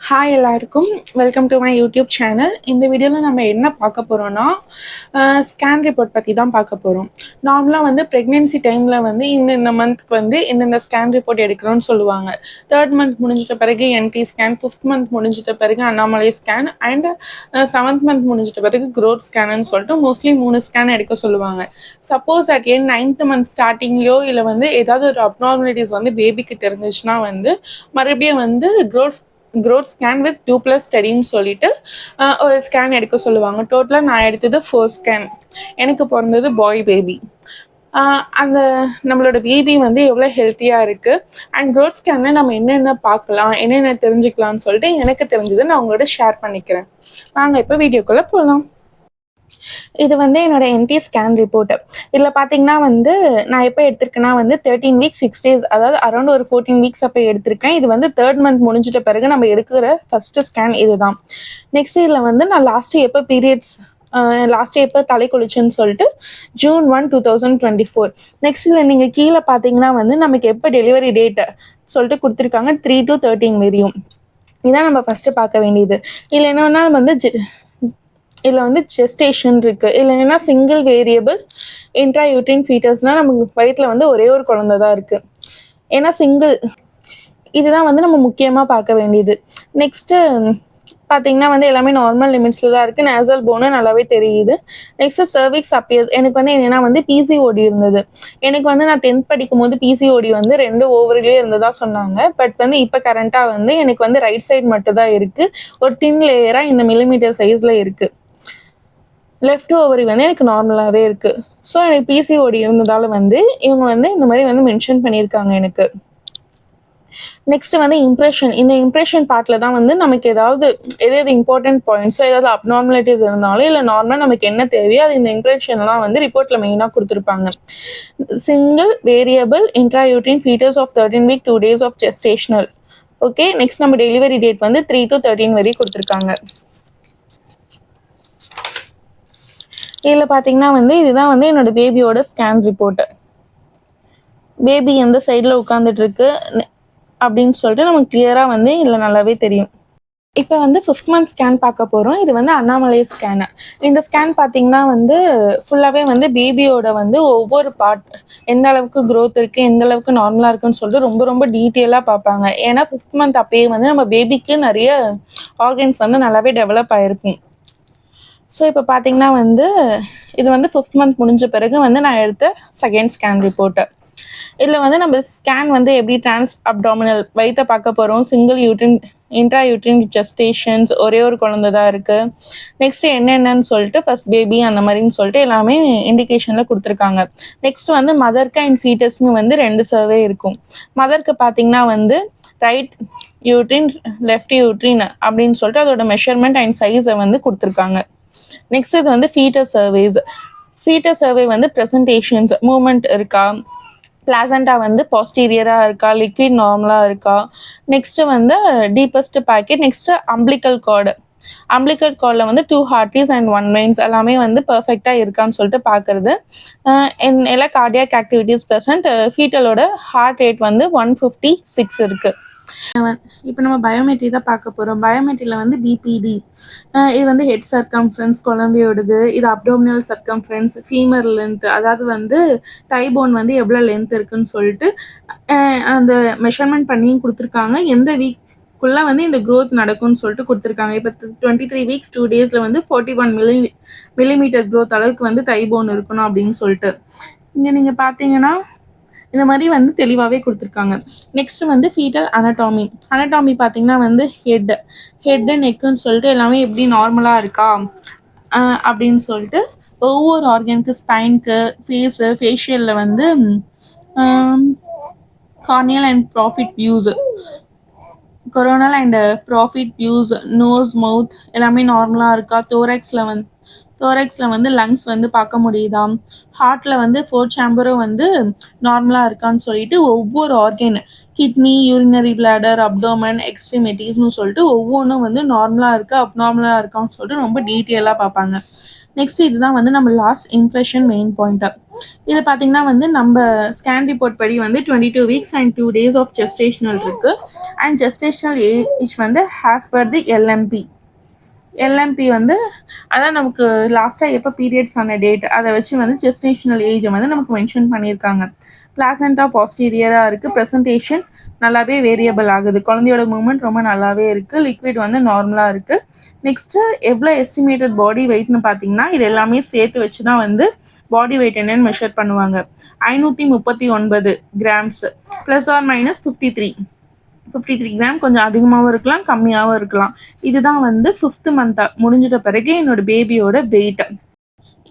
Hi எல்லாருக்கும் welcome to my YouTube channel. இந்த வீடியோவில் நம்ம என்ன பார்க்க போகிறோன்னா ஸ்கேன் ரிப்போர்ட் பற்றி தான் பார்க்க போகிறோம். நார்மலாக வந்து ப்ரெக்னென்சி டைமில் வந்து இந்த மந்த்க்கு வந்து இந்தந்த ஸ்கேன் ரிப்போர்ட் எடுக்கணும்னு சொல்லுவாங்க. 3rd மந்த் முடிஞ்சிட்ட பிறகு என்டி ஸ்கேன், 5th மந்த் முடிஞ்சிட்ட பிறகு anomaly scan and 7th month முடிஞ்சிட்ட பிறகு க்ரோத் ஸ்கேனுன்னு சொல்லிட்டு மோஸ்ட்லி 3 ஸ்கேன் எடுக்க சொல்லுவாங்க. சப்போஸ் அட் என் 9th மந்த் ஸ்டார்டிங்லையோ இல்லை வந்து ஏதாவது ஒரு அப்நார்மலிட்டிஸ் வந்து பேபிக்கு தெரிஞ்சிச்சுன்னா வந்து மறுபடியும் வந்து க்ரோத் ஸ்கேன் வித் டூப்ளஸ் ஸ்டடின்னு சொல்லிட்டு ஒரு ஸ்கேன் எடுக்க சொல்லுவாங்க. டோட்டலாக நான் எடுத்தது 4 ஸ்கேன். எனக்கு பிறந்தது பாய் பேபி. அந்த நம்மளோட பேபி வந்து எவ்வளோ ஹெல்த்தியாக இருக்குது அண்ட் க்ரோத் ஸ்கேனில் நம்ம என்னென்ன பார்க்கலாம், என்னென்ன தெரிஞ்சுக்கலாம்னு சொல்லிட்டு எனக்கு தெரிஞ்சதை நான் உங்களோட ஷேர் பண்ணிக்கிறேன். வாங்க இப்போ வீடியோக்குள்ளே போகலாம். இது வந்து என்னோட என்டி ஸ்கேன் ரிப்போர்ட். இதில் பார்த்தீங்கன்னா வந்து நான் எப்போ எடுத்திருக்கேன்னா வந்து 13 வீக்ஸ் 6 days, அதாவது அரௌண்ட் ஒரு 14 வீக்ஸ் அப்போ எடுத்திருக்கேன். இது வந்து 3rd மந்த் முடிஞ்சிட்ட பிறகு நம்ம எடுக்கிற ஃபஸ்ட்டு ஸ்கேன் இதுதான். நெக்ஸ்ட் இதில் வந்து நான் லாஸ்ட் எப்போ தலை குளிச்சுன்னு சொல்லிட்டு June 1, 2024. நெக்ஸ்ட் இதில் நீங்கள் கீழே பார்த்தீங்கன்னா வந்து நமக்கு எப்போ டெலிவரி டேட்டு சொல்லிட்டு கொடுத்துருக்காங்க 3 to 13 வரையும். இதான் நம்ம ஃபஸ்ட்டு பார்க்க வேண்டியது. இதில் என்னன்னா வந்து இதில் வந்து ஜெஸ்டேஷன் இருக்குது. இதில் என்னென்னா சிங்கிள் வேரியபிள் இன்ட்ராயூட்ரின் ஃபீட்டர்ஸ்னால் நமக்கு வயிற்றில் வந்து ஒரே ஒரு குழந்தை தான் இருக்குது. ஏன்னா இதுதான் வந்து நம்ம முக்கியமாக பார்க்க வேண்டியது. நெக்ஸ்ட்டு பார்த்தீங்கன்னா வந்து எல்லாமே நார்மல் லிமிட்ஸில் தான் இருக்குது. நேசல் போனு நல்லாவே தெரியுது. Next cervix appears. எனக்கு வந்து என்னென்னா வந்து பிசிஓடி இருந்தது. எனக்கு வந்து நான் 10th படிக்கும் போது பிசிஓடி வந்து 2 ஓவரிலே இருந்ததா சொன்னாங்க. பட் வந்து இப்போ கரண்ட்டாக வந்து எனக்கு வந்து ரைட் சைடு மட்டும் தான் இருக்குது. ஒரு தின் லேயராக இந்த மில்லிமீட்டர் சைஸில் இருக்குது. லெஃப்ட் ஓவரி வந்து எனக்கு நார்மலாகவே இருக்குது. ஸோ எனக்கு பிசிஓடி இருந்ததால் வந்து இவங்க வந்து இந்த மாதிரி வந்து மென்ஷன் பண்ணியிருக்காங்க எனக்கு. நெக்ஸ்ட் வந்து இம்ப்ரெஷன். இந்த இம்ப்ரெஷன் பார்ட்டில் தான் வந்து நமக்கு எது இம்பார்ட்டன்ட் பாயிண்ட்ஸோ ஏதாவது அப்நார்மலிட்டிஸ் இருந்தாலும் இல்லை நார்மலாக நமக்கு என்ன தேவையோ அது இந்த இம்ப்ரெஷன்லாம் வந்து ரிப்போர்ட்டில் மெயினாக கொடுத்துருப்பாங்க. Single variable intrauterine fetus of 13 week 2 days of gestational. Okay, next நம்ம டெலிவரி டேட் வந்து 3 to 13 வரை கொடுத்துருக்காங்க. இதில் பார்த்தீங்கன்னா வந்து இதுதான் வந்து என்னோட பேபியோட ஸ்கேன் ரிப்போர்ட்டு. பேபி எந்த சைடில் உட்காந்துட்டு இருக்கு அப்படின்னு சொல்லிட்டு நமக்கு கிளியராக வந்து இதில் நல்லாவே தெரியும். இப்போ வந்து 5th மந்த் ஸ்கேன் பார்க்க போகிறோம். இது வந்து அண்ணாமலை ஸ்கேனு. இந்த ஸ்கேன் பார்த்தீங்கன்னா வந்து ஃபுல்லாகவே வந்து பேபியோட வந்து ஒவ்வொரு பார்ட் எந்த அளவுக்கு க்ரோத் இருக்குது, எந்த அளவுக்கு நார்மலாக இருக்குன்னு சொல்லிட்டு ரொம்ப ரொம்ப டீட்டெயிலாக பார்ப்பாங்க. ஏன்னா 5th மந்த் அப்பயே வந்து நம்ம பேபிக்கு நிறைய ஆர்கன்ஸ் வந்து நல்லாவே டெவலப் ஆகிருக்கும். ஸோ இப்போ பார்த்தீங்கன்னா வந்து இது வந்து 5th மந்த் முடிஞ்ச பிறகு வந்து நான் எடுத்த செகண்ட் ஸ்கேன் ரிப்போர்ட்டு. இதில் வந்து நம்ம ஸ்கேன் வந்து எப்படி அப்டாமினல் வயிற்ற பார்க்க போகிறோம். சிங்கிள் இன்ட்ராயூட்ரின் ஜெஸ்டேஷன்ஸ், ஒரே ஒரு குழந்தை தான் இருக்குது. நெக்ஸ்ட் என்னென்னு சொல்லிட்டு ஃபர்ஸ்ட் பேபி அந்த மாதிரின்னு சொல்லிட்டு எல்லாமே இண்டிகேஷனில் கொடுத்துருக்காங்க. நெக்ஸ்ட் வந்து மதருக்கு அண்ட் ஃபீட்டஸ்னு வந்து 2 சர்வே இருக்கும். மதருக்கு பார்த்தீங்கன்னா வந்து ரைட் யூட்ரின், லெஃப்ட் யூட்ரின் அப்படின்னு சொல்லிட்டு அதோட மெஷர்மெண்ட் அண்ட் சைஸை வந்து கொடுத்துருக்காங்க. நெக்ஸ்ட் இது வந்து ஃபீட்டர் சர்வேஸ். ஃபீட்டர் சர்வே வந்து ப்ரெசன்டேஷன்ஸ், மூமெண்ட் இருக்கா, பிளாசண்டா வந்து பாஸ்டீரியராக இருக்கா, லிக்விட் நார்மலாக இருக்கா, நெக்ஸ்ட்டு வந்து டீப்பஸ்ட் பாக்கெட், நெக்ஸ்ட்டு அம்பிளிக்கல் கார்டில் வந்து 2 ஹார்ட்ரீஸ் அண்ட் 1 வெயின்ஸ் எல்லாமே வந்து பர்ஃபெக்டாக இருக்கான்னு சொல்லிட்டு பார்க்குறது. எல்லா கார்டியாக் ஆக்டிவிட்டீஸ் ப்ரெசன்ட். ஃபீட்டலோட ஹார்ட் ரேட் வந்து 156 இருக்குது. இப்போ நம்ம பயோமெட்ரி தான் பார்க்க போகிறோம். பயோமெட்ரியில் வந்து பிபிடி, இது வந்து ஹெட் சர்க்கம்ஃபரன்ஸ் குழந்தையோடது, இது அப்டோமினல் சர்க்கம்ஃபரன்ஸ், ஃபீமர் லென்த், அதாவது வந்து டைபோன் வந்து எவ்வளோ லென்த் இருக்குன்னு சொல்லிட்டு அந்த மெஷர்மெண்ட் பண்ணியும் கொடுத்துருக்காங்க. எந்த வீக்குள்ளே வந்து இந்த க்ரோத் நடக்கும்னு சொல்லிட்டு கொடுத்துருக்காங்க. இப்போ 23 weeks 2 days வந்து 41 millimeter க்ரோத் அளவுக்கு வந்து டைபோன் இருக்கணும் அப்படின்னு சொல்லிட்டு. இங்கே நீங்கள் பார்த்தீங்கன்னா இந்த மாதிரி வந்து தெளிவாகவே கொடுத்துருக்காங்க. நெக்ஸ்ட் வந்து ஃபீட்டல் அனட்டாமி பார்த்தீங்கன்னா வந்து ஹெட்டு நெக்குன்னு சொல்லிட்டு எல்லாமே எப்படி நார்மலாக இருக்கா அப்படின்னு சொல்லிட்டு ஒவ்வொரு ஆர்கனுக்கு, ஸ்பைனுக்கு, ஃபேஷியலில் வந்து coronal and profile views, coronal and profile views, nose, mouth எல்லாமே நார்மலாக இருக்கா, தோரக்ஸில் வந்து லங்ஸ் வந்து பார்க்க முடியுதா, ஹார்ட்டில் வந்து 4 சேம்பரும் வந்து நார்மலாக இருக்கான்னு சொல்லிட்டு ஒவ்வொரு organ, kidney, urinary bladder, abdomen, எக்ஸ்ட்ரிமிட்டிஸ்னு சொல்லிட்டு ஒவ்வொன்றும் வந்து நார்மலாக இருக்கா, அப்நார்மலாக இருக்கான்னு சொல்லிட்டு ரொம்ப டீட்டெயிலாக பார்ப்பாங்க. நெக்ஸ்ட் இதுதான் வந்து நம்ம லாஸ்ட் இம்ப்ரெஷன் மெயின் பாயிண்ட்டாக. இது பார்த்தீங்கன்னா வந்து நம்ம ஸ்கேன் ரிப்போர்ட் படி வந்து 22 weeks and 2 days of gestational இருக்குது. அண்ட் ஜெஸ்டேஷனல் ஏஜ் வந்து ஹேஸ் பர் தி எல்எம்பி வந்து அதான் நமக்கு லாஸ்ட்டாக எப்போ பீரியட்ஸ் ஆன டேட் அதை வச்சு வந்து ஜெஸ்டேஷனல் ஏஜை வந்து நமக்கு மென்ஷன் பண்ணியிருக்காங்க. பிளாசண்டா பாஸ்டீரியராக இருக்குது. ப்ரெசன்டேஷன் நல்லாவே வேரியபிள் ஆகுது. குழந்தையோட மூவ்மெண்ட் ரொம்ப நல்லாவே இருக்குது. லிக்விட் வந்து நார்மலாக இருக்குது. நெக்ஸ்ட்டு எவ்வளோ எஸ்டிமேட்டட் பாடி வெயிட்னு பார்த்தீங்கன்னா இது எல்லாமே சேர்த்து வச்சு தான் வந்து பாடி வெயிட் என்னன்னு மெஷர் பண்ணுவாங்க. 539 grams plus or minus 53 gram, கொஞ்சம் அதிகமாகவும் இருக்கலாம் கம்மியாகவும் இருக்கலாம். இதுதான் வந்து 5th மந்த்தாக முடிஞ்சிட்ட பிறகு என்னோட பேபியோட வெயிட்.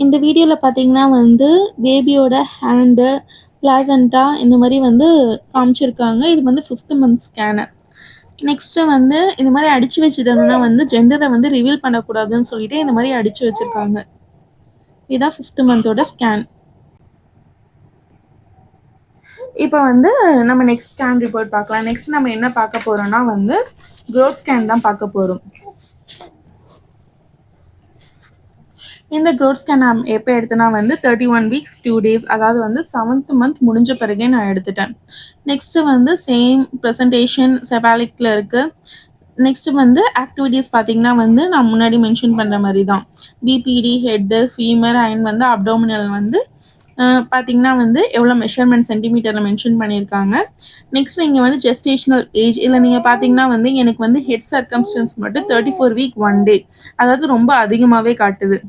இந்த வீடியோவில் பார்த்தீங்கன்னா வந்து பேபியோட ஹேண்டு பிளாசண்டா இந்த மாதிரி வந்து காமிச்சிருக்காங்க. இது வந்து 5th மந்த் ஸ்கேனு. நெக்ஸ்ட்டு வந்து இந்த மாதிரி அடித்து வச்சுட்டோம்னா வந்து ஜெண்டரை வந்து ரிவீல் பண்ணக்கூடாதுன்னு சொல்லிட்டு இந்த மாதிரி அடித்து வச்சுருக்காங்க. இதுதான் 5th மந்தோட ஸ்கேன். இப்போ வந்து நம்ம நெக்ஸ்ட் ஸ்கேன் ரிப்போர்ட் பார்க்கலாம். நெக்ஸ்ட் நம்ம என்ன பார்க்க போகிறோம்னா வந்து க்ரோத் ஸ்கேன் தான் பார்க்க போகிறோம். இந்த க்ரோத் ஸ்கேன் நான் எப்போ எடுத்தேன்னா வந்து 31 வீக்ஸ் 2 days, அதாவது வந்து 7th மந்த் முடிஞ்ச பிறகே நான் எடுத்துட்டேன். நெக்ஸ்ட்டு வந்து சேம் ப்ரெசன்டேஷன் செபாலிக்கில் இருக்குது. நெக்ஸ்ட்டு வந்து ஆக்டிவிட்டீஸ் பார்த்தீங்கன்னா வந்து நான் முன்னாடி மென்ஷன் பண்ணுற மாதிரி தான். பிபிடி, ஹெட்டு, ஃபீமர் அண்ட் வந்து அப்டோமினல் வந்து பார்த்தீங்கன்னா வந்து எவ்வளோ மெஷர்மெண்ட் சென்டிமீட்டரில் மென்ஷன் பண்ணியிருக்காங்க. நெக்ஸ்ட் இங்கே வந்து ஜெஸ்டேஷனல் ஏஜ் இதில் நீங்கள் பார்த்தீங்கன்னா வந்து எனக்கு வந்து ஹெட் சர்க்கம்ஸ்டன்ஸ் மட்டும் 34 week 1 day, அதாவது ரொம்ப அதிகமாகவே காட்டுது.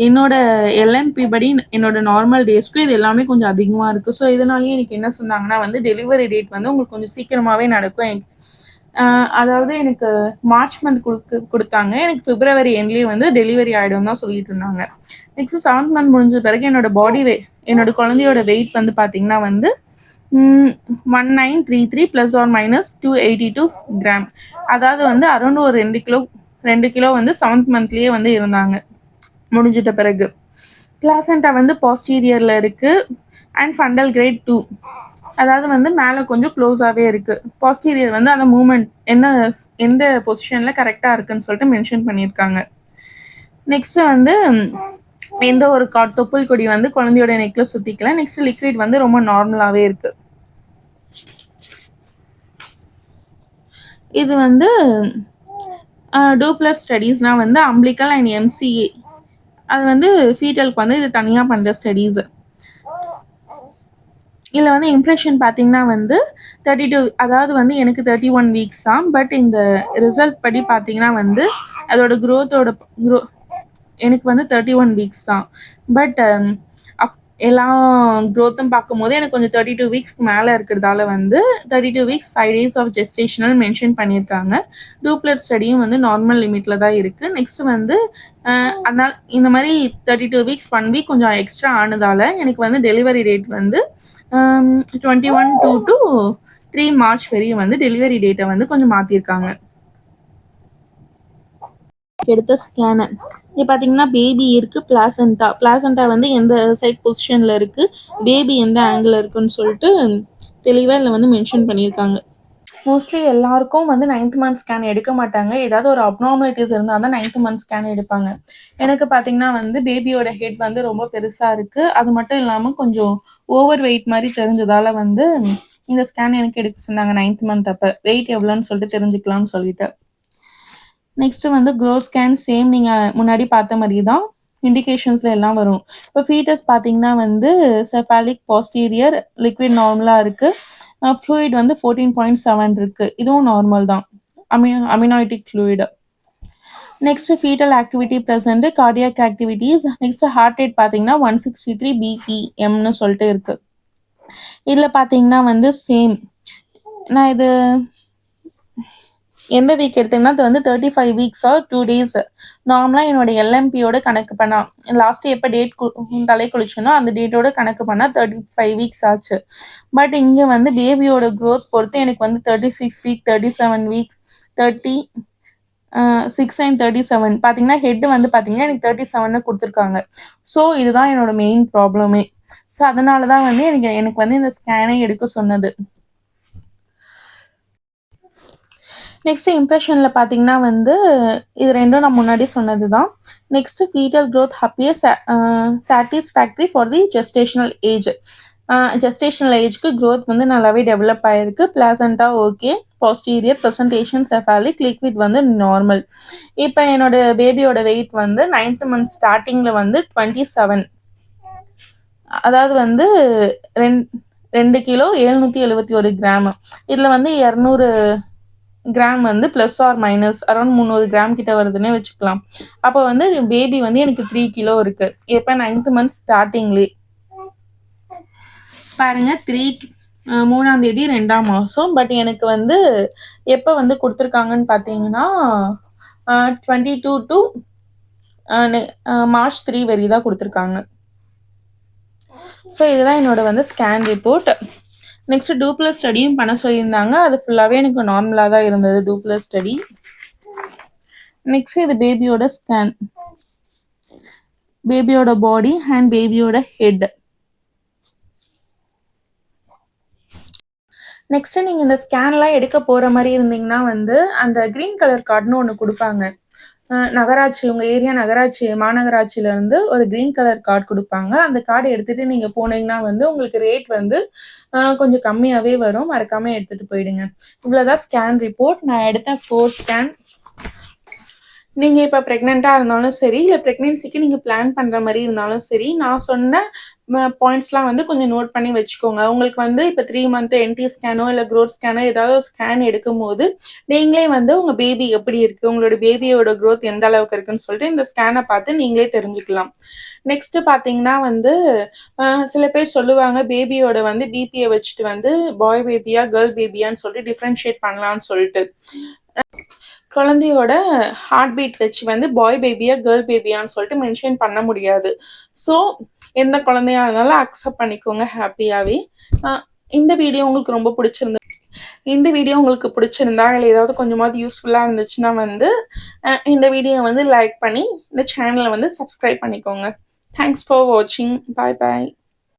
என்னோட எல்எம்பி படி என்னோட நார்மல் டேஸ்க்கு இது எல்லாமே கொஞ்சம் அதிகமாக இருக்குது. ஸோ இதனாலேயே எனக்கு என்ன சொன்னாங்கன்னா வந்து டெலிவரி டேட் வந்து உங்களுக்கு கொஞ்சம் சீக்கிரமாகவே நடக்கும். அதாவது எனக்கு மார்ச் மந்த் கொடுத்தாங்க. எனக்கு பிப்ரவரி எண்ட்லேயே வந்து டெலிவரி ஆகிடும் தான் சொல்லிட்டு இருந்தாங்க. நெக்ஸ்ட் 7th மந்த் முடிஞ்ச பிறகு என்னோட குழந்தையோட வெயிட் வந்து பார்த்தீங்கன்னா வந்து 1933 ப்ளஸ் ஆர் மைனஸ் 282 கிராம், அதாவது வந்து அரௌண்ட் ஒரு 2 கிலோ வந்து 7th மந்த்லேயே வந்து இருந்தாங்க முடிஞ்சிட்ட பிறகு. பிளாசண்டா வந்து பாஸ்டீரியரில் இருக்குது அண்ட் ஃபண்டல் கிரேட் 2, அதாவது வந்து மேலே கொஞ்சம் க்ளோஸாகவே இருக்குது. பாஸ்டீரியர் வந்து அந்த மூமெண்ட் எந்த பொசிஷனில் கரெக்டாக இருக்குன்னு சொல்லிட்டு மென்ஷன் பண்ணியிருக்காங்க. நெக்ஸ்ட்டு வந்து எந்த ஒரு தொப்புள் கொடி வந்து குழந்தையோட நெக்கில் சுற்றிக்கல. நெக்ஸ்ட் லிக்விட் வந்து ரொம்ப நார்மலாகவே இருக்குது. இது வந்து டூப்ளர் ஸ்டடீஸ்னால் வந்து அம்பிளிக்கல் அண்ட் எம்சிஏ, அது வந்து ஃபீட்டலுக்கு வந்து இது தனியாக பண்ணுற ஸ்டடீஸு. இதில் வந்து இம்ப்ரெஷன் பார்த்தீங்கன்னா வந்து 32, அதாவது வந்து எனக்கு 31 வீக்ஸ் தான். பட் இந்த ரிசல்ட் படி பார்த்தீங்கன்னா வந்து அதோட க்ரோ எனக்கு வந்து 31 வீக்ஸ் தான். பட் எல்லா க்ரோத்தும் பார்க்கும்போது எனக்கு கொஞ்சம் 32 வீக்ஸ்க்கு மேலே இருக்கிறதால வந்து 32 weeks 5 days of gestational mention பண்ணியிருக்காங்க. டூப்ளர் ஸ்டடியும் வந்து நார்மல் லிமிட்டில் தான் இருக்குது. நெக்ஸ்ட் வந்து அதனால் இந்த மாதிரி 32 வீக்ஸ் 1 week கொஞ்சம் எக்ஸ்ட்ரா ஆனதால் எனக்கு வந்து டெலிவரி டேட் வந்து 21 to 3 March வரையும் வந்து டெலிவரி டேட்டை வந்து கொஞ்சம் மாற்றிருக்காங்க. எடுத்த ஸ்கேனு இங்கே பார்த்தீங்கன்னா பேபி இருக்குது. பிளாசண்டா வந்து எந்த சைட் பொசிஷனில் இருக்குது, பேபி எந்த ஆங்கிள் இருக்குன்னு சொல்லிட்டு தெளிவாக இதில் வந்து மென்ஷன் பண்ணியிருக்காங்க. மோஸ்ட்லி எல்லாருக்கும் வந்து 9th மந்த் ஸ்கேன் எடுக்க மாட்டாங்க. ஏதாவது ஒரு அப்நார்மலிட்டிஸ் இருந்தால் தான் 9th மந்த் ஸ்கேன் எடுப்பாங்க. எனக்கு பார்த்தீங்கன்னா வந்து பேபியோட ஹெட் வந்து ரொம்ப பெருசாக இருக்குது. அது மட்டும் இல்லாமல் கொஞ்சம் ஓவர் வெயிட் மாதிரி தெரிஞ்சதால் வந்து இந்த ஸ்கேன் எனக்கு எடுக்க சொன்னாங்க 9th மந்த் அப்போ. வெயிட் எவ்வளோன்னு சொல்லிட்டு தெரிஞ்சுக்கலாம்னு சொல்லிட்டு. நெக்ஸ்ட்டு வந்து க்ரோத் ஸ்கேன் சேம் நீங்கள் முன்னாடி பார்த்த மாதிரி தான் இண்டிகேஷன்ஸில் எல்லாம் வரும். இப்போ ஃபீட்டஸ் பார்த்தீங்கன்னா வந்து செஃபாலிக் பாஸ்டீரியர் லிக்விட் நார்மலாக இருக்குது. ஃப்ளூயிட் வந்து 14.7 இருக்குது. இதுவும் நார்மல் தான், amniotic fluid. Next fetal activity present, cardiac activities. Next heart rate பார்த்தீங்கன்னா 163 BPMனு சொல்லிட்டு இருக்குது. இதில் பார்த்தீங்கன்னா வந்து சேம் நான் இது எந்த வீக் எடுத்தீங்கன்னா அது வந்து 35 weeks ஆர் 2 days. நார்மலாக என்னோட எல்எம்பியோட கணக்கு பண்ணால் லாஸ்ட்டு எப்போ டேட் தலை குளிச்சனோ அந்த டேட்டோட கணக்கு பண்ணால் 35 weeks ஆச்சு. பட் இங்கே வந்து பேபியோட க்ரோத் பொறுத்து எனக்கு வந்து 36 week 37 week 36 and 37 பார்த்தீங்கன்னா ஹெட்டு வந்து பார்த்தீங்கன்னா எனக்கு 37 கொடுத்துருக்காங்க. ஸோ இதுதான் என்னோட மெயின் ப்ராப்ளமே. ஸோ அதனால தான் வந்து எனக்கு வந்து இந்த ஸ்கேனை எடுக்க சொன்னது. நெக்ஸ்ட் இம்ப்ரெஷனில் பார்த்தீங்கன்னா வந்து இது ரெண்டும் நான் முன்னாடி சொன்னது தான். Next fetal growth appear satisfactory for the gestational age. Gestational ஏஜ்க்கு க்ரோத் வந்து நல்லாவே டெவலப் ஆகிருக்கு. பிளாசண்டாக okay. Posterior presentation cephalic liquid வந்து நார்மல். இப்போ என்னோட பேபியோட வெயிட் வந்து 9th மந்த் ஸ்டார்டிங்கில் வந்து 27, அதாவது வந்து 2 கிலோ 771 கிராம். இதில் வந்து 200 கிராம் வந்து plus or minus around 300 gram கிட்ட வருதுன்னே வச்சுக்கலாம். அப்போ வந்து பேபி வந்து எனக்கு 3 கிலோ இருக்கு. எப்போ 9th மந்த் ஸ்டார்டிங்லேயே பாருங்க 3ஆம் தேதி 2ஆம் மாதம். பட் எனக்கு வந்து எப்போ வந்து கொடுத்துருக்காங்கன்னு பார்த்தீங்கன்னா 22 டு March 3 வரை தான் கொடுத்துருக்காங்க. ஸோ இதுதான் என்னோட வந்து ஸ்கேன் ரிப்போர்ட். நெக்ஸ்ட் டூப்ளர் ஸ்டடியும் பண்ண சொல்லியிருந்தாங்க. அது ஃபுல்லாகவே எனக்கு நார்மலாக தான் இருந்தது டூப்ளர் ஸ்டடி. நெக்ஸ்ட் இது பேபியோட ஸ்கேன், பேபியோட பாடி அண்ட் பேபியோட ஹெட். நெக்ஸ்ட் நீங்கள் இந்த ஸ்கேன்லாம் எடுக்க போகிற மாதிரி இருந்தீங்கன்னா வந்து அந்த க்ரீன் கலர் கார்டுன்னு ஒன்று கொடுப்பாங்க. நகராட்சி, உங்கள் ஏரியா நகராட்சி மாநகராட்சியிலேருந்து ஒரு க்ரீன் கலர் கார்டு கொடுப்பாங்க. அந்த கார்டு எடுத்துகிட்டு நீங்கள் போனீங்கன்னா வந்து உங்களுக்கு ரேட் வந்து கொஞ்சம் கம்மியாகவே வரும். மறக்காமல் எடுத்துகிட்டு போயிடுங்க. இவ்வளோதான் ஸ்கேன் ரிப்போர்ட். நான் எடுத்த 4 ஸ்கேன். நீங்கள் இப்போ ப்ரெக்னெண்ட்டாக இருந்தாலும் சரி, இல்லை ப்ரெக்னென்சிக்கு நீங்கள் பிளான் பண்ணுற மாதிரி இருந்தாலும் சரி, நான் சொன்ன பாயிண்ட்ஸ்லாம் வந்து கொஞ்சம் நோட் பண்ணி வச்சுக்கோங்க. உங்களுக்கு வந்து இப்போ 3 மந்த் என்டி ஸ்கேனோ இல்லை க்ரோத் ஸ்கேனோ ஏதாவது ஸ்கேன் எடுக்கும் போது நீங்களே வந்து உங்கள் பேபி எப்படி இருக்குது, உங்களோட பேபியோட க்ரோத் எந்த அளவுக்கு இருக்குன்னு சொல்லிட்டு இந்த ஸ்கேனை பார்த்து நீங்களே தெரிஞ்சுக்கலாம். நெக்ஸ்ட்டு பார்த்தீங்கன்னா வந்து சில பேர் சொல்லுவாங்க பேபியோட வந்து பிபியை வச்சுட்டு வந்து பாய் பேபியா கேர்ள் பேபியான்னு சொல்லிட்டு டிஃப்ரென்ஷியேட் பண்ணலான்னு சொல்லிட்டு. குழந்தையோட ஹார்ட் பீட் வச்சு வந்து பாய் பேபியா கேர்ள் பேபியான்னு சொல்லிட்டு மென்ஷன் பண்ண முடியாது. ஸோ எந்த குழந்தையா இருந்தாலும் அக்செப்ட் பண்ணிக்கோங்க ஹாப்பியாகவே. இந்த வீடியோ உங்களுக்கு ரொம்ப பிடிச்சிருந்தது. இந்த வீடியோ உங்களுக்கு பிடிச்சிருந்தா இல்லை ஏதாவது கொஞ்சமாவது யூஸ்ஃபுல்லாக இருந்துச்சுன்னா வந்து இந்த வீடியோ வந்து லைக் பண்ணி இந்த சேனலை வந்து சப்ஸ்கிரைப் பண்ணிக்கோங்க. தேங்க்ஸ் ஃபார் வாட்சிங். பாய் பாய்.